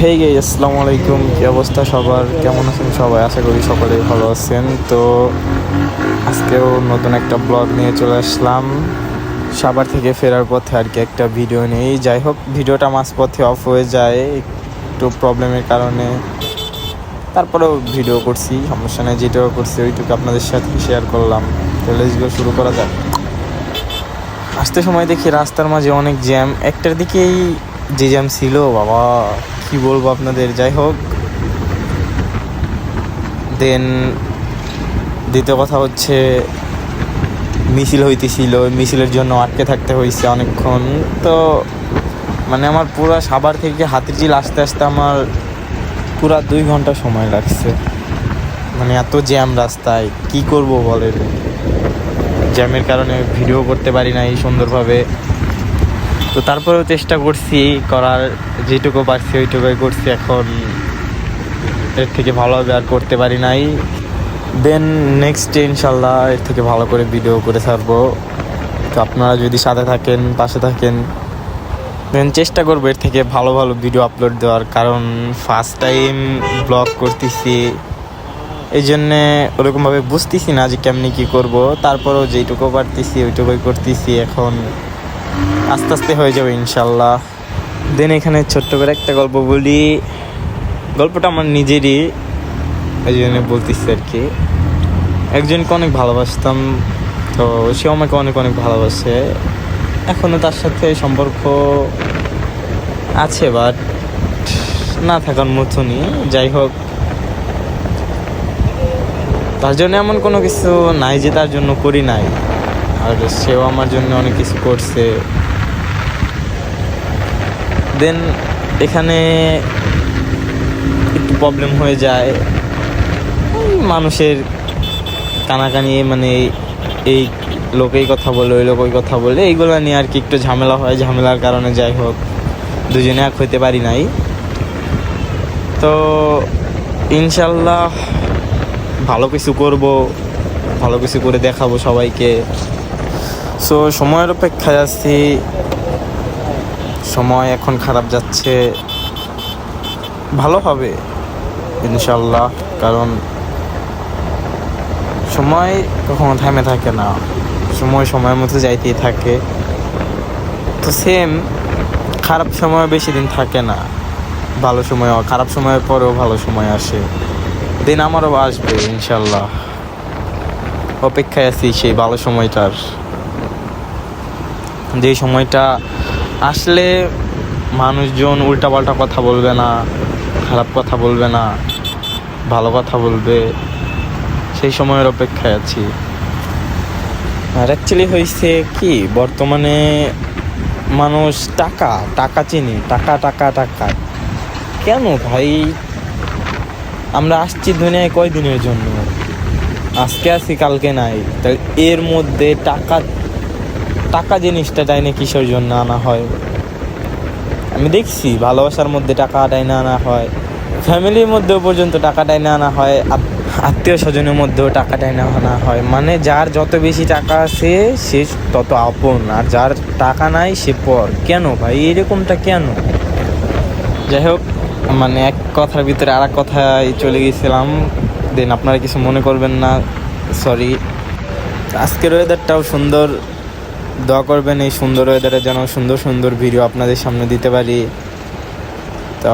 Hey guys, আসসালামু আলাইকুম। কি অবস্থা সবার? কেমন আছেন সবাই? আশা করি সকলেই ভালো আছেন। তো আজকেও নতুন একটা ব্লগ নিয়ে চলে আসলাম সাভার থেকে ফেরার পথে আর কি একটা ভিডিও নেই। যাই হোক, ভিডিওটা মাঝপথে অফ হয়ে যায় একটু প্রবলেমের কারণে, তারপরেও ভিডিও করছি, সমস্যা নেই। যেটাও করছি ওইটুকু আপনাদের সাথে শেয়ার করলাম। তো লেটস গো, শুরু করা যাক। আসতে সময় দেখি রাস্তার মাঝে অনেক জ্যাম, একটার দিকেই যে জ্যাম ছিল, বাবা কি বলবো আপনাদের। যাই হোক, দেন দ্বিতীয় কথা হচ্ছে মিছিল হইতেছিল, মিছিলের জন্য আটকে থাকতে হয়েছে অনেকক্ষণ। তো মানে আমার পুরো সাভার থেকে হাতিরঝিল আসতে আসতে আমার পুরা 2 ঘন্টা সময় লাগছে। মানে এত জ্যাম রাস্তায়, কি করব বলেন। জ্যামের কারণে ভিডিও করতে পারি নাই সুন্দরভাবে। তো তারপরেও চেষ্টা করছি করার, যেটুকু পারছি ওইটুকুই করছি। এখন এর থেকে ভালোভাবে আর করতে পারি নাই। দেন নেক্সট ইনশাল্লাহ এর থেকে ভালো করে ভিডিও করে ছাড়বো। তো আপনারা যদি সাথে থাকেন, পাশে থাকেন, দেন চেষ্টা করবো এর থেকে ভালো ভালো ভিডিও আপলোড দেওয়ার। কারণ ফার্স্ট টাইম ব্লগ করতেছি, এই জন্যে ওরকমভাবে বুঝতেছি না যে কেমনি কী করব। তারপরেও যেইটুকু পারতেছি ওইটুকুই করতেছি। এখন আস্তে আস্তে হয়ে যাবে ইনশাল্লাহ। দেন এখানে ছোট্ট করে একটা গল্প বলি। গল্পটা আমার নিজেরই, এই জন্য বলতেছি আর কি। একজনকে অনেক ভালোবাসতাম, তো সে আমাকে অনেক অনেক ভালোবাসে। এখনও তার সাথে সম্পর্ক আছে, বাট না থাকার মতনই। যাই হোক, তার জন্য এমন কোনো কিছু নাই যে তার জন্য করি নাই, আর সেও আমার জন্য অনেক কিছু করছে। দেন এখানে একটু প্রবলেম হয়ে যায় মানুষের কানাকানি, মানে এই লোক এই কথা বলে, ওই লোক ওই কথা বলে, এইগুলো নিয়ে আর কি একটু ঝামেলা হয়। ঝামেলার কারণে যাই হোক দুজনে এক হইতে পারি নাই। তো ইনশাল্লাহ ভালো কিছু করব, ভালো কিছু করে দেখাবো সবাইকে। সো সময়ের অপেক্ষায় আছি। সময় এখন খারাপ যাচ্ছে, ভালো হবে ইনশাল্লাহ। কারণ সময় কখনো থেমে থাকে না, সময় সময়ের মতো যাইতেই থাকে। তো সেম খারাপ সময় বেশি দিন থাকে না, ভালো সময়, খারাপ সময়ের পরেও ভালো সময় আসে। দিন আমারও আসবে ইনশাল্লাহ, অপেক্ষায় আছি সেই ভালো সময়টার। যেই সময়টা আসলে মানুষজন উল্টাপাল্টা কথা বলবে না, খারাপ কথা বলবে না, ভালো কথা বলবে, সেই সময়ের অপেক্ষায় আছি। আর অ্যাকচুয়ালি হয়েছে কি, বর্তমানে মানুষ টাকা টাকা চিনি, টাকা টাকা টাকা। কেন ভাই? আমরা আসছি দুনিয়ায় কয়দিনের জন্য? আজকে আছি, কালকে নাই। তাই এর মধ্যে টাকা টাকা জিনিসটা টাইনে কিসের জন্য আনা হয়? আমি দেখছি ভালোবাসার মধ্যে টাকা টাইনে আনা হয়, ফ্যামিলির মধ্যেও পর্যন্ত টাকা টাইনে আনা হয়, আত্মীয় স্বজনের মধ্যেও টাকা টাইনে আনা হয়। মানে যার যত বেশি টাকা আছে সে তত আপন, আর যার টাকা নাই সে পর। কেন ভাই এরকমটা কেন? যাই হোক, মানে এক কথার ভিতরে আর এক কথায় চলে গেছিলাম। দেন আপনারা কিছু মনে করবেন না, সরি। আজকের ওয়েদারটাও সুন্দর, দোয়া করবেন এই সুন্দর ওয়েদারে যেন সুন্দর সুন্দর ভিডিও আপনাদের সামনে দিতে পারি। তো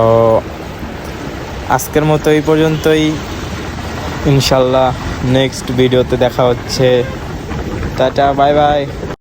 আজকের মতো এই পর্যন্তই, ইনশাল্লাহ নেক্সট ভিডিওতে দেখা হচ্ছে। Tata, bye bye.